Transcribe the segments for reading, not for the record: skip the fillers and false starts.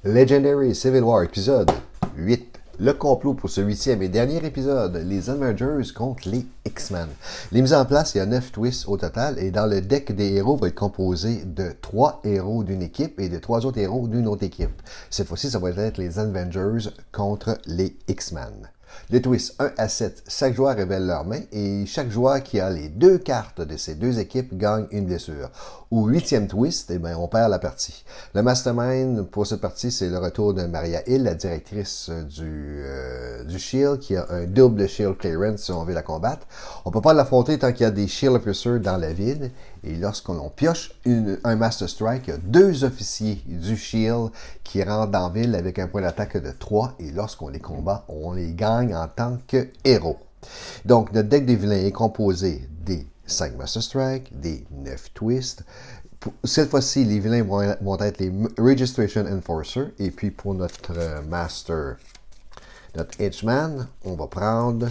Legendary Civil War, épisode 8. Le complot pour ce 8e et dernier épisode, les Avengers contre les X-Men. Les mises en place, il y a 9 twists au total, et dans le deck des héros va être composé de 3 héros d'une équipe et de 3 autres héros d'une autre équipe. Cette fois-ci, ça va être les Avengers contre les X-Men. Le twist 1 à 7, chaque joueur révèle leur main et chaque joueur qui a les 2 cartes de ces 2 équipes gagne une blessure. Au 8e twist, eh bien, on perd la partie. Le mastermind pour cette partie, c'est le retour de Maria Hill, la directrice du Shield, qui a un double Shield clearance si on veut la combattre. On ne peut pas l'affronter tant qu'il y a des Shield officers dans la ville. Et lorsqu'on pioche un Master Strike, il y a 2 officiers du Shield qui rentrent dans la ville avec un point d'attaque de 3. Et lorsqu'on les combat, on les gagne en tant que héros. Donc, notre deck des vilains est composé des 5 Master Strike, des 9 Twists. Cette fois-ci, les vilains vont être les Registration Enforcer. Et puis, pour notre Master, notre Hitchman, on va prendre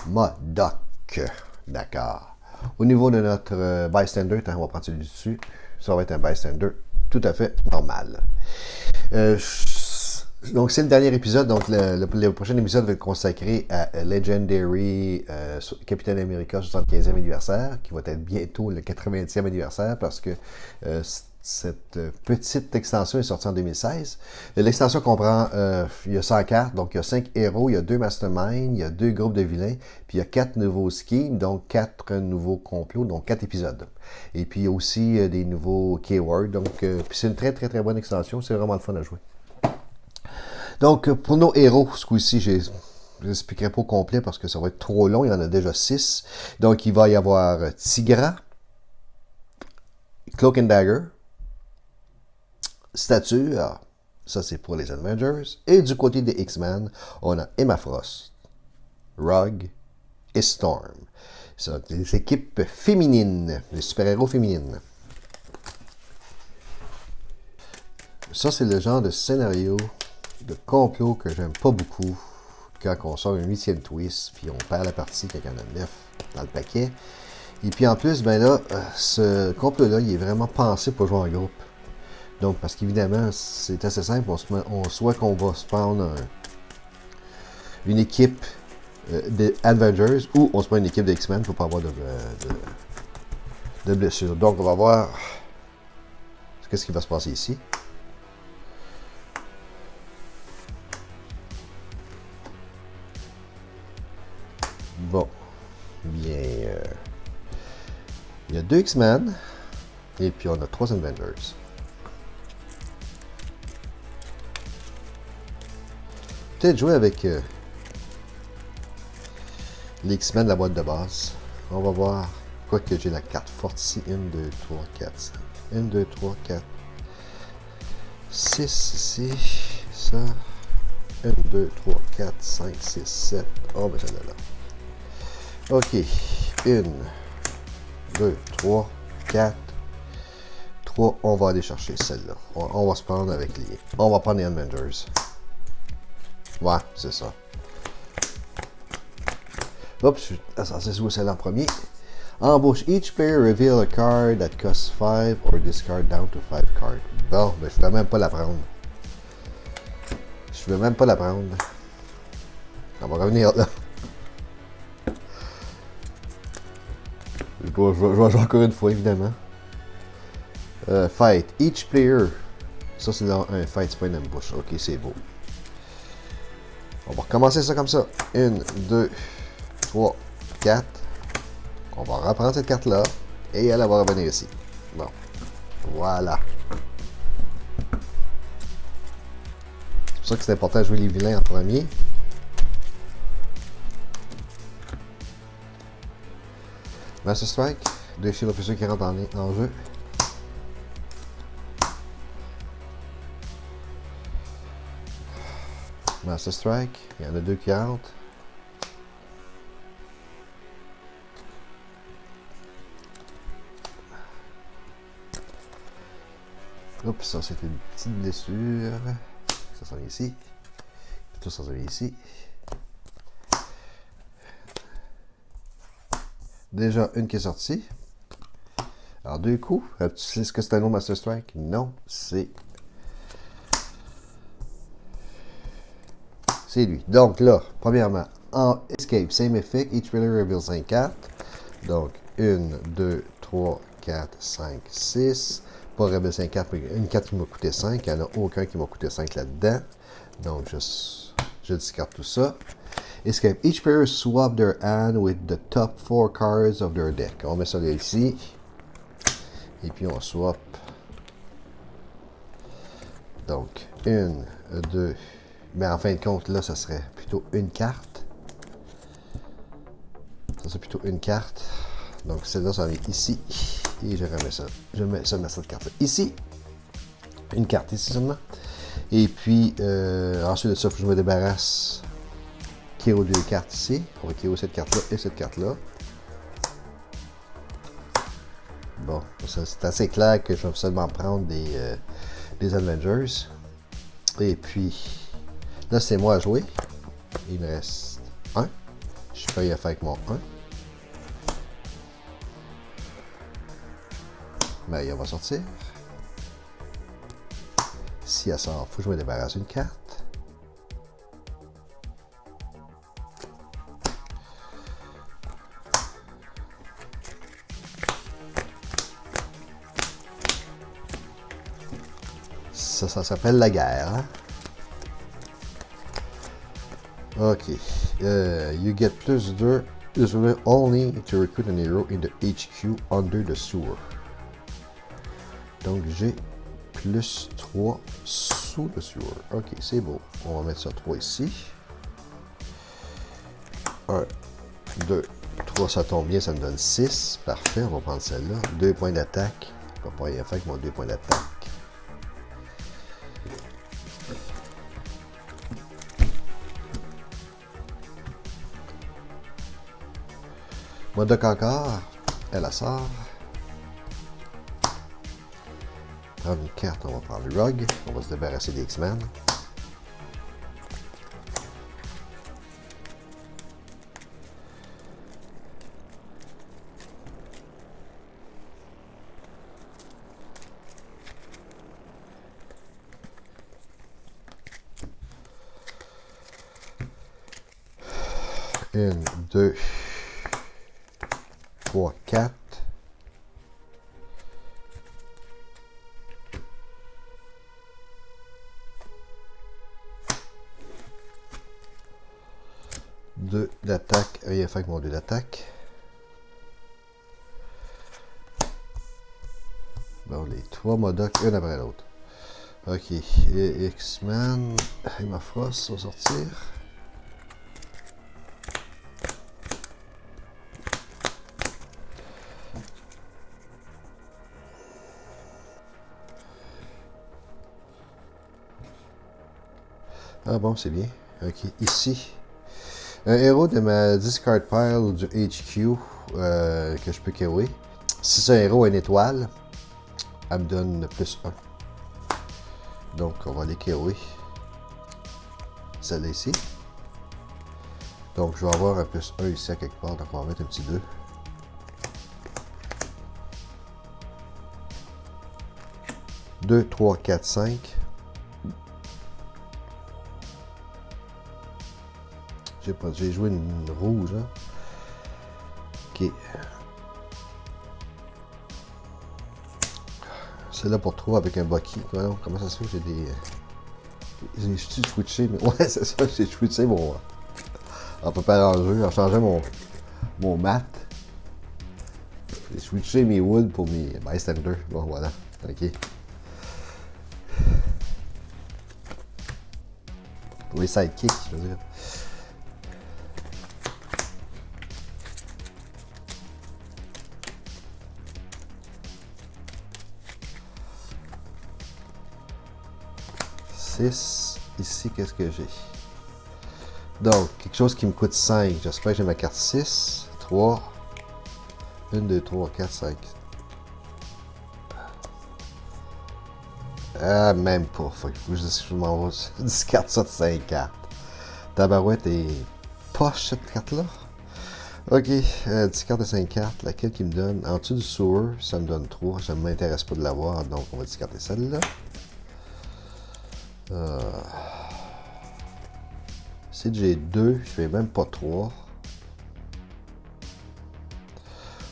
MODOK. D'accord. Au niveau de notre bystander, on va prendre celui dessus. Ça va être un bystander tout à fait normal. Donc, c'est le dernier épisode. Donc, le prochain épisode va être consacré à Legendary Captain America 75e anniversaire, qui va être bientôt le 80e anniversaire parce que cette petite extension est sortie en 2016. L'extension comprend, il y a 100 cartes, donc il y a 5 héros, il y a 2 masterminds, il y a 2 groupes de vilains, puis il y a 4 nouveaux schemes, donc 4 nouveaux complots, donc 4 épisodes. Et puis il y a aussi des nouveaux keywords, donc puis c'est une très très très bonne extension, c'est vraiment le fun à jouer. Donc pour nos héros, ce coup-ci, je n'expliquerai pas au complet parce que ça va être trop long, il y en a déjà 6. Donc il va y avoir Tigra, Cloak and Dagger, Stature, ça c'est pour les Avengers. Et du côté des X-Men, on a Emma Frost, Rogue et Storm. Ça, des équipes féminines, des super-héros féminines. Ça, c'est le genre de scénario de complot que j'aime pas beaucoup quand on sort un 8e twist, puis on perd la partie quand il y en a 9 dans le paquet. Et puis en plus, ben là, ce complot-là, il est vraiment pensé pour jouer en groupe. Donc, parce qu'évidemment, c'est assez simple, soit qu'on va se prendre une équipe d'Avengers, ou on se prend une équipe d'X-Men pour ne pas avoir de blessures. Donc, on va voir qu'est-ce qui va se passer ici. Bon, bien, il y a 2 X-Men, et puis on a 3 Avengers. Peut-être jouer avec les X-Men de la boîte de base. On va voir. Quoique j'ai la carte forte ici. 1, 2, 3, 4, 5. 1, 2, 3, 4. 6 ici. Ça. 1, 2, 3, 4, 5, 6, 7. Oh, ben celle-là là. Ok. 1, 2, 3, 4. 3. On va aller chercher celle-là. On va se prendre avec les. On va prendre les Avengers. Ouais, c'est ça. Oups, je suis censé jouer celle en premier. Embauche. Each player reveal a card that costs 5 or discard down to 5 cards. Bon, ben je vais même pas la prendre. Je vais même pas la prendre. On va revenir là. Je vais jouer encore une fois, évidemment. Fight. Each player. Ça, c'est un fight, c'est pas une ambush. Ok, c'est beau. On va recommencer ça comme ça. 1, 2, 3, 4. On va reprendre cette carte-là. Et elle va revenir ici. Bon. Voilà. C'est pour ça que c'est important de jouer les vilains en premier. Master Strike. 2 Shield Officers qui rentrent en jeu. Master Strike, il y en a 2 qui rentrent. Oups, ça c'était une petite blessure. Ça s'en vient ici. Tout ça s'en vient ici. Déjà une qui est sortie. Alors, 2 coups. Tu sais ce que c'est un autre Master Strike? Non, c'est lui. Donc là, premièrement, en Escape, same effect, each player reveals 5 cartes. Donc, 1, 2, 3, 4, 5, 6. Pas reveal 5 cartes, mais une carte qui m'a coûté 5. Il n'y en a aucun qui m'a coûté 5 là-dedans. Donc, je discarte tout ça. Escape, each player swap their hand with the top 4 cards of their deck. On met ça là ici. Et puis, on swap. Donc, 1, 2. Mais en fin de compte, là, ça serait plutôt une carte. Ça serait plutôt une carte. Donc, celle-là, ça va être ici. Et je remets ça. Je mets seulement cette carte-là ici. Une carte ici seulement. Et puis, ensuite de ça, il faut que je me débarrasse KO 2 cartes ici. On va KO cette carte-là et cette carte-là. Bon, c'est assez clair que je vais seulement prendre des Avengers. Et puis, là, c'est moi à jouer. Il me reste 1. Je fais affaire avec mon 1. Mais il va sortir. Si elle sort, il faut que je me débarrasse une carte. Ça s'appelle la guerre. Hein? Ok. You get plus 2 usually only to recruit an hero in the HQ under the sewer. Donc j'ai plus 3 sous le sewer. Ok, c'est beau. On va mettre ça 3 ici. 1, 2, 3, ça tombe bien, ça me donne 6. Parfait, on va prendre celle-là. 2 points d'attaque. Je ne vais pas rien faire avec mon 2 points d'attaque. Modok encore. Elle sort. Prendre une carte, on va prendre le Rogue. On va se débarrasser des X-Men. Une, 2, 3, 4. Deux d'attaque, rien fait avec mon 2 d'attaque. Bon, les 3 Modok, une après l'autre. Ok, et X-Men, et ma Frost va sortir. Ah bon, c'est bien. Ok, ici. Un héros de ma discard pile du HQ que je peux KO'er. Si ce héros a une étoile, elle me donne plus 1. Donc, on va les KO'er. Celle-là ici. Donc, je vais avoir un plus 1 ici à quelque part. Donc, on va mettre un petit 2. Deux, 3, 4, 5. J'ai joué une rouge. Hein? Ok. C'est là pour 3 avec un Bucky. Comment ça se fait que j'ai des. J'ai switché. Mais... Ouais, c'est ça, j'ai switché mon. On peut pas arranger. On changeait mon mat. J'ai switché mes woods pour mes bystanders. Bon, voilà. Ok. Pour les sidekicks, je veux dire. Ici, qu'est-ce que j'ai? Donc, quelque chose qui me coûte 5. J'espère que j'ai ma carte 6. 3. 1, 2, 3, 4, 5. Ah, même pas. Faut que je m'en vais. Je discarte ça de 5 cartes. Tabarouette est poche, cette carte-là. Ok, 10 cartes de 5 cartes. Laquelle qui me donne? En dessous du sewer, ça me donne 3. Ça ne m'intéresse pas de l'avoir, donc on va discarter celle-là. Si j'ai 2, je fais même pas 3.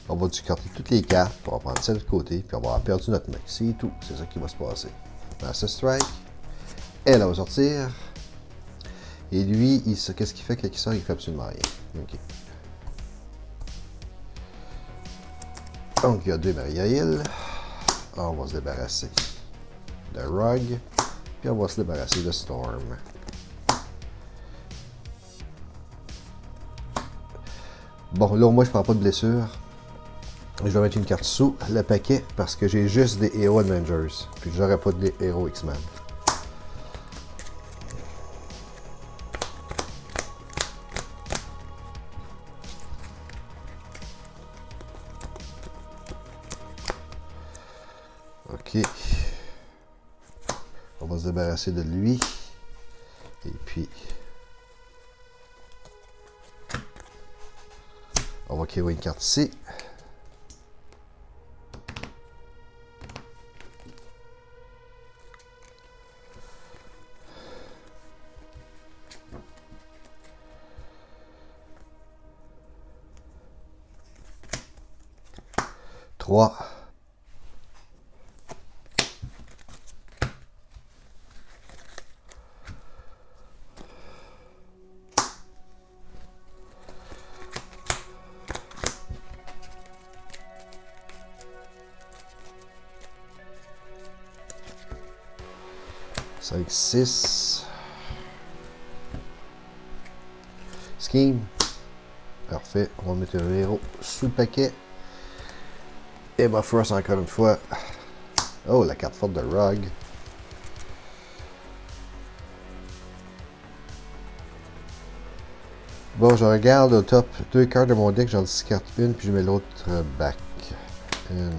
On va discarter toutes les cartes, on va prendre celle de côté, puis on va avoir perdu notre main. C'est tout, c'est ça qui va se passer. Master Strike, elle va sortir. Et lui, qu'est-ce qu'il fait quand il sort? Il fait absolument rien. Ok. Donc, il y a 2 Maria Hill. On va se débarrasser de Rug, puis on va se débarrasser de Storm. Bon, là, moi, je prends pas de blessure. Je vais mettre une carte sous le paquet parce que j'ai juste des Hero Avengers. Puis j'aurai pas de Hero X-Men. Ok. On va se débarrasser de lui. Et puis... on va créer une carte ici. Trois. Cinq, 6. Scheme. Parfait. On va mettre un héros sous le paquet. Et ma Frost encore une fois. Oh, la carte forte de Rug. Bon, je regarde au top 2 cartes de mon deck. J'en discarte une, puis je mets l'autre back. 1,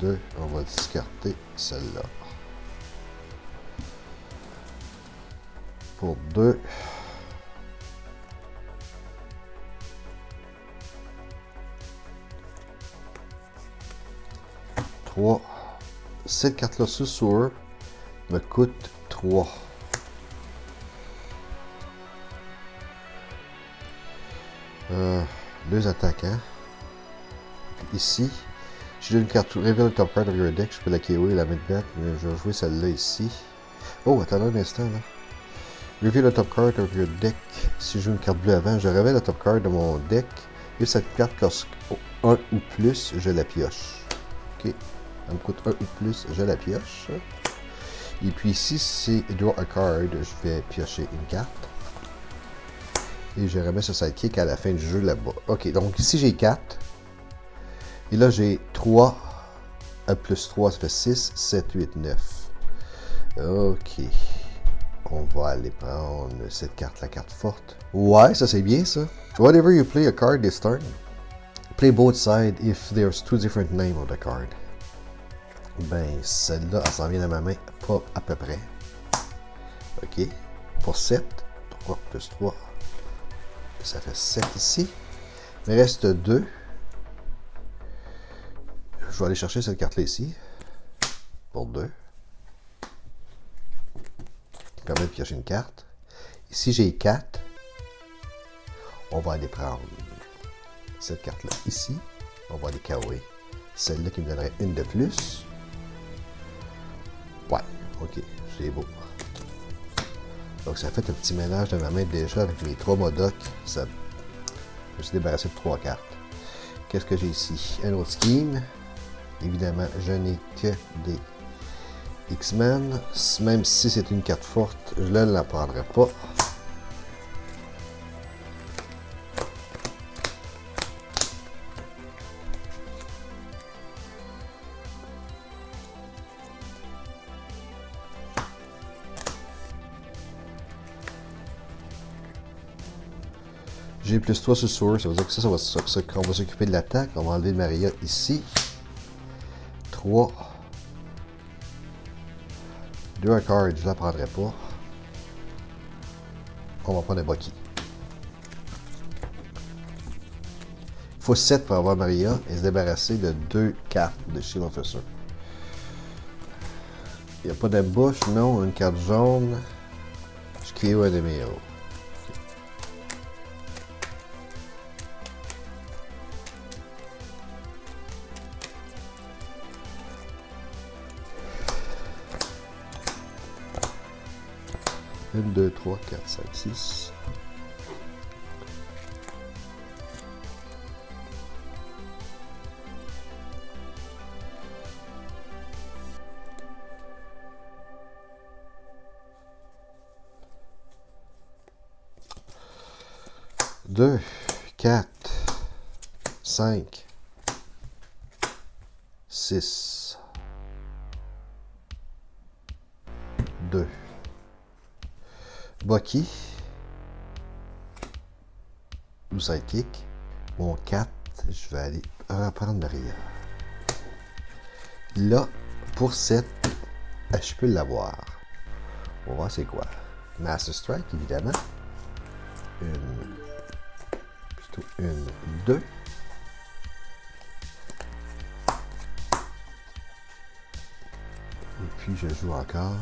2. On va discarter celle-là. Pour 2. 3. Cette carte-là sous sewer me coûte 3. Deux attaquants. Ici, si j'ai une carte reveal the top card of your deck, je peux la KO et la mettre back, mais je vais jouer celle-là ici. Oh, attends un instant là. Reveal the top card of your deck. Si je joue une carte bleue avant, je révèle la top card de mon deck. Et cette carte coste 1 ou plus, je la pioche. Ok. Elle me coûte 1 ou plus, je la pioche. Et puis ici, c'est draw a card, je vais piocher une carte. Et je remets ce sidekick à la fin du jeu là-bas. Ok, donc ici j'ai 4. Et là j'ai 3. Plus 3, ça fait 6, 7, 8, 9. Ok. On va aller prendre cette carte, la carte forte. Ouais, ça c'est bien ça. Whenever you play a card this turn, play both sides if there's two different names on the card. Ben, celle-là, elle s'en vient dans ma main, pas à peu près. Ok. Pour 7, 3 plus 3. Ça fait 7 ici. Il me reste 2. Je vais aller chercher cette carte-là ici. Pour 2. Qui permet de piocher une carte. Ici, j'ai 4. On va aller prendre cette carte-là ici. On va aller kawaii. Celle-là qui me donnerait une de plus. Ouais, ok, c'est beau. Donc ça fait un petit ménage de ma main déjà avec mes 3 Modoc. Ça... je me suis débarrassé de 3 cartes. Qu'est-ce que j'ai ici? Un autre scheme. Évidemment, je n'ai que des X-Men. Même si c'est une carte forte, je ne la prendrai pas. J'ai plus 3 sur Source, ça veut dire que ça va qu'on va s'occuper de l'attaque. On va enlever le Maria ici. 3. 2 à card, je ne la prendrai pas. On va prendre un Bucky. faut 7 pour avoir Maria et se débarrasser de 2 cartes de Shield Officer. Il n'y a pas d'ambush, non. Une carte jaune. Je crée un de mes héros. 1, 2, 3, 4, 5, 6. Deux, 4, 5, 6, 2. Bucky, ou sidekick. Mon 4, je vais aller reprendre Maria. Là, pour 7, je peux l'avoir. On va voir c'est quoi. Master Strike, évidemment. Une, 2. Et puis je joue encore.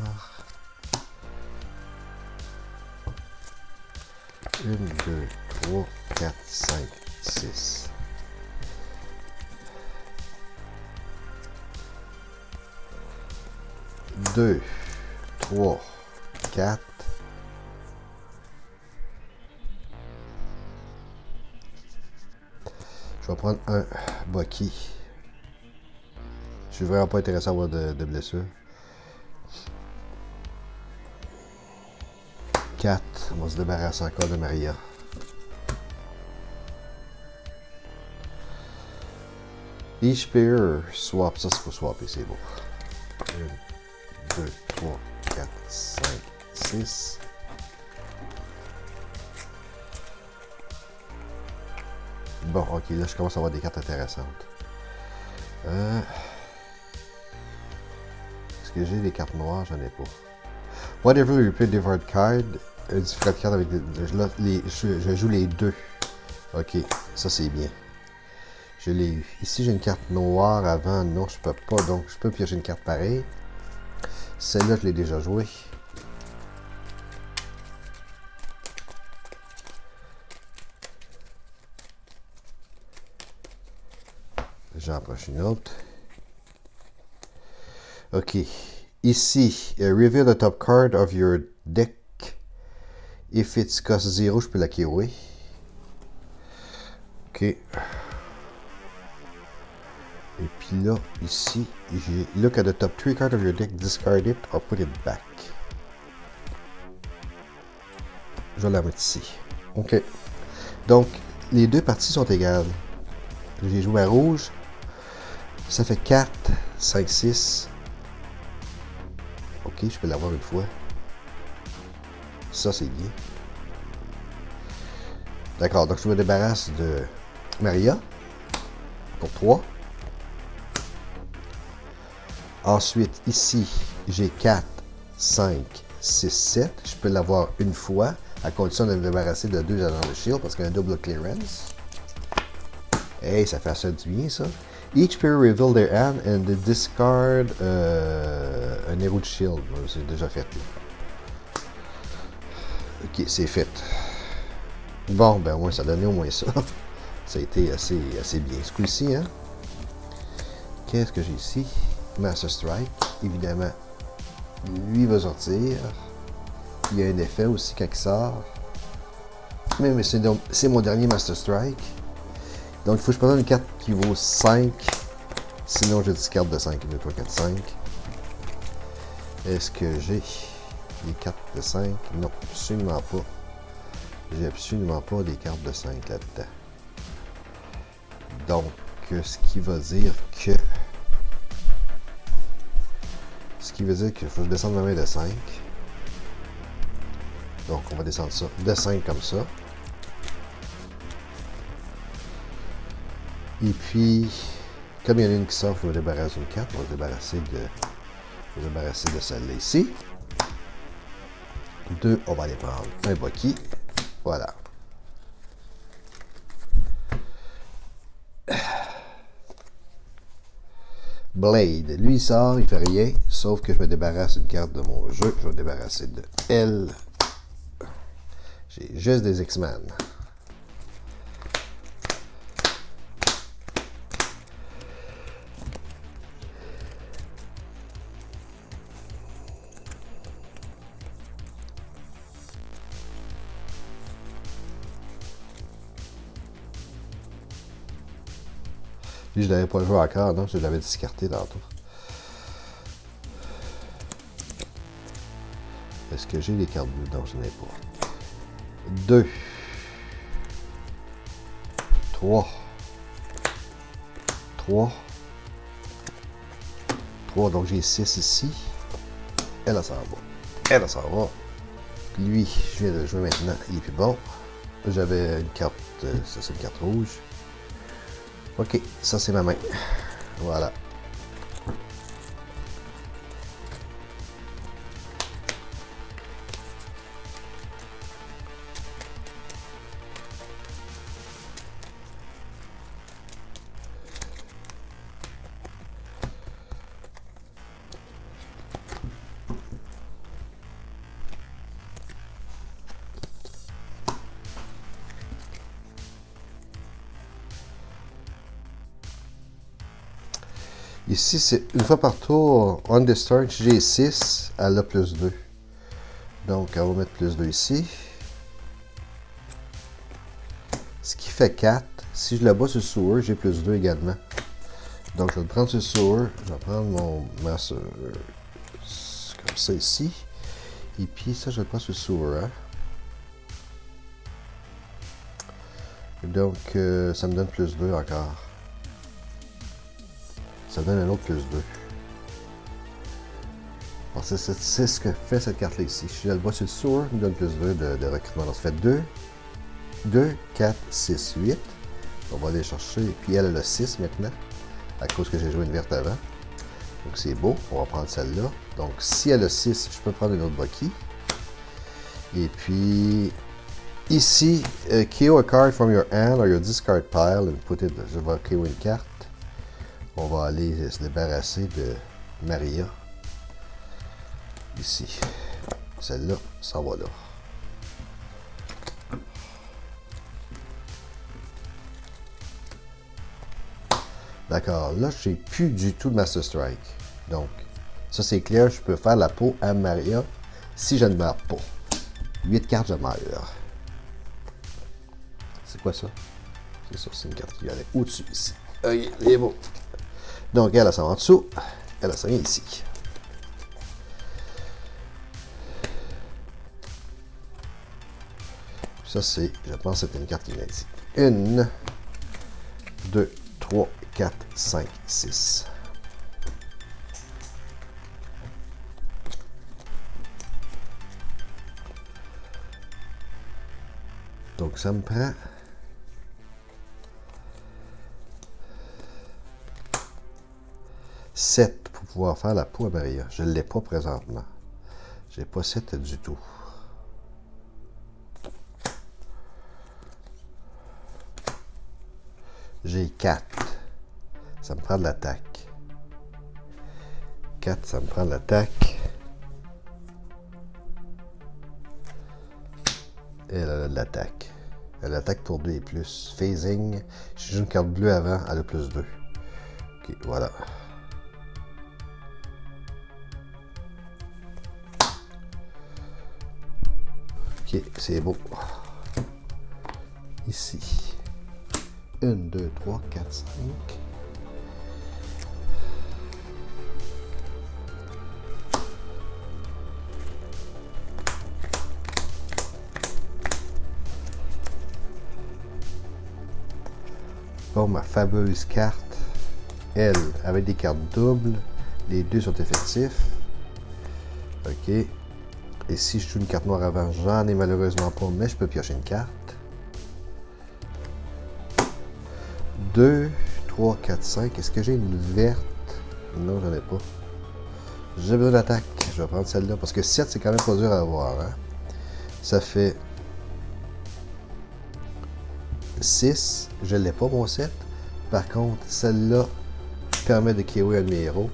1, 2, 3, 4, 5, 6. Deux, 3, 4. Je vais prendre un Bucky. Je suis vraiment pas intéressé à avoir de blessures. 4. On va se débarrasser encore de Maria. Each pair swap. Ça, c'est pour swapper, c'est beau. 1, 2, 3, 4, 5, 6. Bon, ok, là, je commence à avoir des cartes intéressantes. Est-ce que j'ai des cartes noires? J'en ai pas. Whatever you play different card, différentes cartes avec je joue les deux. Ok, ça c'est bien. Je l'ai eu. Ici j'ai une carte noire avant, non je peux pas, donc je peux piocher une carte pareille. Celle-là je l'ai déjà jouée. J'en approche une autre. Ok. Ici, reveal the top card of your deck. If it's cost 0, je peux la KO'er. Ok. Et puis là, ici, j'ai look at the top 3 cards of your deck, discard it or put it back. Je vais la mettre ici. Ok. Donc, les deux parties sont égales. J'ai joué à rouge. Ça fait 4, 5, 6. Ok, je peux l'avoir une fois. Ça, c'est bien. D'accord, donc je me débarrasse de Maria pour 3. Ensuite, ici, j'ai 4, 5, 6, 7. Je peux l'avoir une fois, à condition de me débarrasser de 2 agents de shield, parce qu'il y a un double clearance. Hey, ça fait ça du bien, ça. Each pair reveal their hand and they discard un héros de shield. C'est déjà fait. Ok, c'est fait. Bon, ben ouais, ça donnait au moins ça. Ça a été assez bien ce coup-ci, hein. Qu'est-ce que j'ai ici? Master Strike, évidemment. Lui va sortir. Il y a un effet aussi quand il sort. Mais c'est mon dernier Master Strike. Donc il faut que je prenne une carte qui vaut 5. Sinon je discarte de 5. 1, 2, 3, 4, 5. Est-ce que j'ai des cartes de 5? Non, absolument pas. J'ai absolument pas des cartes de 5 là-dedans. Donc, ce qui veut dire que... qu'il faut que je descende ma main de 5. Donc, on va descendre ça de 5 comme ça. Et puis, comme il y en a une qui sort, je vais débarrasser d'une carte. On va se débarrasser de celle-là ici. 2, on va aller prendre un Bucky. Voilà. Blade. Lui, il sort, il fait rien, sauf que je me débarrasse d'une carte de mon jeu. Je vais me débarrasser de elle. J'ai juste des X-Men. Lui, je ne l'avais pas joué encore, non? Je l'avais discarté tantôt. Est-ce que j'ai les cartes bleues? Non, je n'en ai pas. 2. 3. 3. 3, donc j'ai 6 ici. Elle s'en va. Elle s'en va. Lui, je viens de le jouer maintenant. Il est plus bon. J'avais une carte, ça c'est une carte rouge. Ok, ça c'est ma main. Voilà. Ici, c'est une fois par tour, on the start, j'ai 6, elle a plus 2. Donc, on va mettre plus 2 ici. Ce qui fait 4. Si je le bats sur le sewer, j'ai plus 2 également. Donc, je vais le prendre sur le sewer. Je vais prendre mon master comme ça ici. Et puis, ça, je le prends sur le sewer. Hein? Donc, ça me donne plus 2 encore. Ça donne un autre plus 2. Alors, c'est ce que fait cette carte-là ici. Si je le bats sur le sewer, il me donne plus 2 de recrutement. Donc, ça fait 2, 2, 4, 6, 8. On va aller chercher. Et puis, elle a 6 maintenant, à cause que j'ai joué une verte avant. Donc, c'est beau. On va prendre celle-là. Donc, si elle a 6, je peux prendre une autre Bucky. Et puis, ici, KO a card from your hand or your discard pile and put it. Je vais KO une carte. On va aller se débarrasser de Maria. Ici. Celle-là, ça va là. D'accord, là, j'ai plus du tout de Master Strike. Donc, ça c'est clair, je peux faire la peau à Maria si je ne meurs pas. 8 cartes, je meurs. C'est quoi ça? C'est ça, c'est une carte qui allait au-dessus ici. Ok, c'est beau. Donc, elle s'en va en dessous. Elle s'en vient ici. Ça, c'est, je pense que c'était une carte qui vient ici. 1, 2, 3, 4, 5, 6. Donc, ça me prend 7 pour pouvoir faire la peau à Maria. Je ne l'ai pas présentement. Je n'ai pas 7 du tout. J'ai 4. Ça me prend de l'attaque. 4, ça me prend de l'attaque. Elle a de l'attaque. Elle attaque pour 2 et plus. Phasing. Si j'ai une carte bleue avant, elle a plus 2. Ok, voilà. Ok, c'est beau. Ici. 1, 2, 3, 4, 5. Bon, ma fabuleuse carte. Elle, avec des cartes doubles. Les deux sont effectifs. Ok. Et si je joue une carte noire avant, j'en ai malheureusement pas, mais je peux piocher une carte. 2, 3, 4, 5. Est-ce que j'ai une verte? Non, j'en ai pas. J'ai besoin d'attaque. Je vais prendre celle-là, parce que 7, c'est quand même pas dur à avoir. Hein? Ça fait 6. Je ne l'ai pas, mon 7. Par contre, celle-là, permet de KO un de mes héros.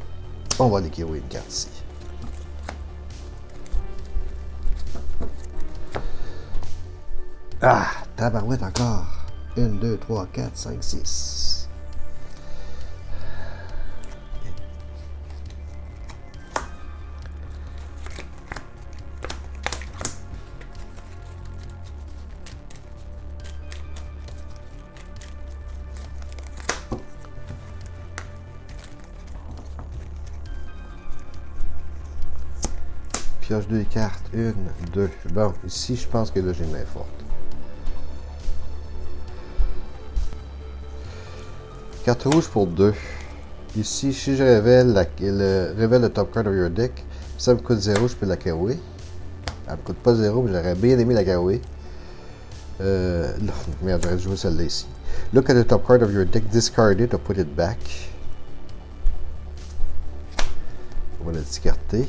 On va aller KO une carte ici. Ah, tabarouette encore. 1, 2, 3, 4, 5, 6. Pioche 2 cartes. 1, 2. Bon, ici, je pense que là, j'ai une main forte. Carte rouge pour 2. Ici, si je révèle le top card of your deck, ça me coûte 0, je peux la carrouer. Elle me coûte pas 0, mais j'aurais bien aimé la carrouer. Merde, j'aurais joué celle-là ici. Look at the top card of your deck, discard it or put it back. On va la discarter.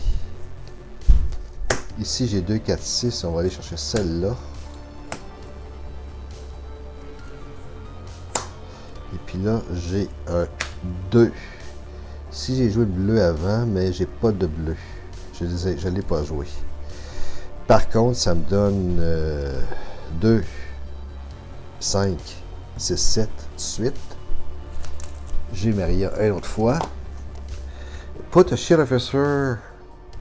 Ici, j'ai 2, 4, 6. On va aller chercher celle-là. Et puis là, j'ai un 2. Si j'ai joué le bleu avant, mais j'ai pas de bleu. Je ne l'ai pas joué. Par contre, ça me donne 2, 5, 6, 7 tout de suite. J'ai Maria une autre fois. Put a Shield Officer.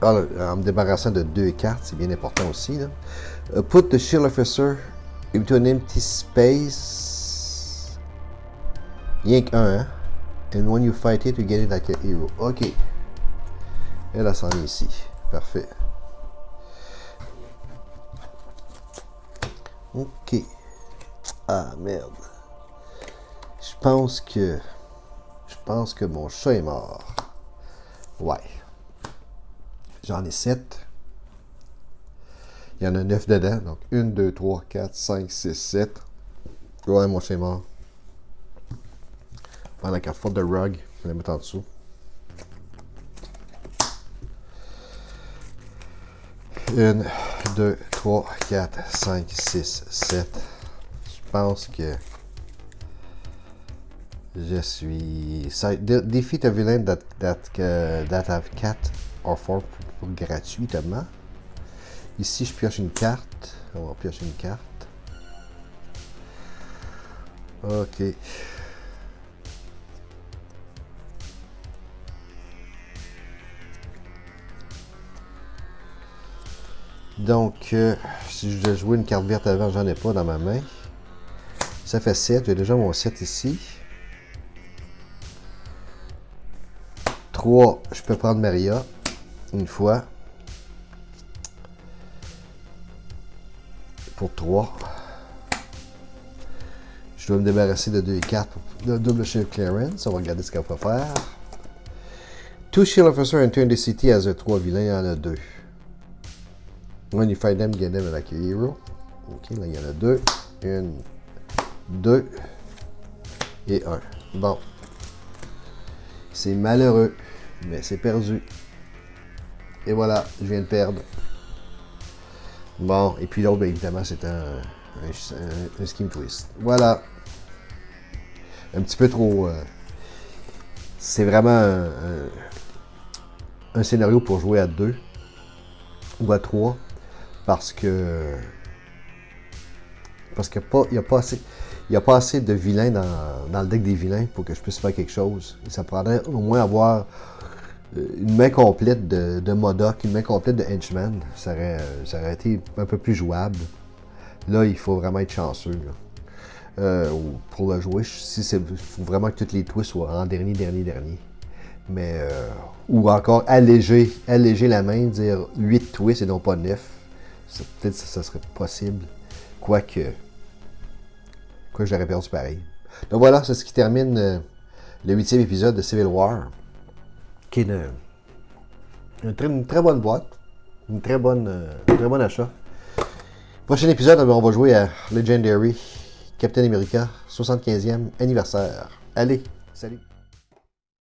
En me débarrassant de 2 cartes, c'est bien important aussi. Là. Put the Shield Officer into an empty space. Rien qu'un, hein? And when you fight it, you get it like a hero. Ok. Elle s'en est ici. Parfait. Ok. Ah, merde. Je pense que mon chat est mort. Ouais. J'en ai 7. Il y en a 9 dedans. Donc 1, 2, 3, 4, 5, 6, 7. Ouais, mon chat est mort. Prends la carte forte de Rug. Je vais la mettre en dessous. Une, 2, 3, 4, 5, 6, 7. Je pense que je suis... Defeat a villain that have 4 or 4 gratuitement. Ici, je pioche une carte. On va piocher une carte. Ok. Donc, si je devais jouer une carte verte avant, j'en ai pas dans ma main. Ça fait 7. J'ai déjà mon 7 ici. 3, je peux prendre Maria. Une fois. Pour 3. Je dois me débarrasser de 2 cartes pour le double shield clearance. On va regarder ce qu'elle peut faire. 2 shield officer and turn the city as a 3 vilain. Il y en a 2. When you fight them, get them like a hero. Ok, là il y en a 2. 1, 2 et 1. Bon. C'est malheureux, mais c'est perdu. Et voilà, je viens de perdre. Bon, et puis l'autre, bien évidemment, c'est un Scheme Twist. Voilà. Un petit peu trop... c'est vraiment un scénario pour jouer à 2 ou à 3 parce que il n'y a pas assez de vilains dans le deck des vilains pour que je puisse faire quelque chose. Et ça prendrait au moins avoir une main complète de Modok, une main complète de Henchman. Ça aurait été un peu plus jouable. Là, il faut vraiment être chanceux. Pour le jouer, il faut vraiment que toutes les twists soient en dernier. Mais, ou encore alléger la main, dire 8 twists et non pas 9. Peut-être que ça serait possible. Quoique j'aurais perdu pareil. Donc voilà, c'est ce qui termine le 8e épisode de Civil War. Qui est une très bonne boîte. Un très bon achat. Prochain épisode, on va jouer à Legendary Captain America 75e anniversaire. Allez, salut!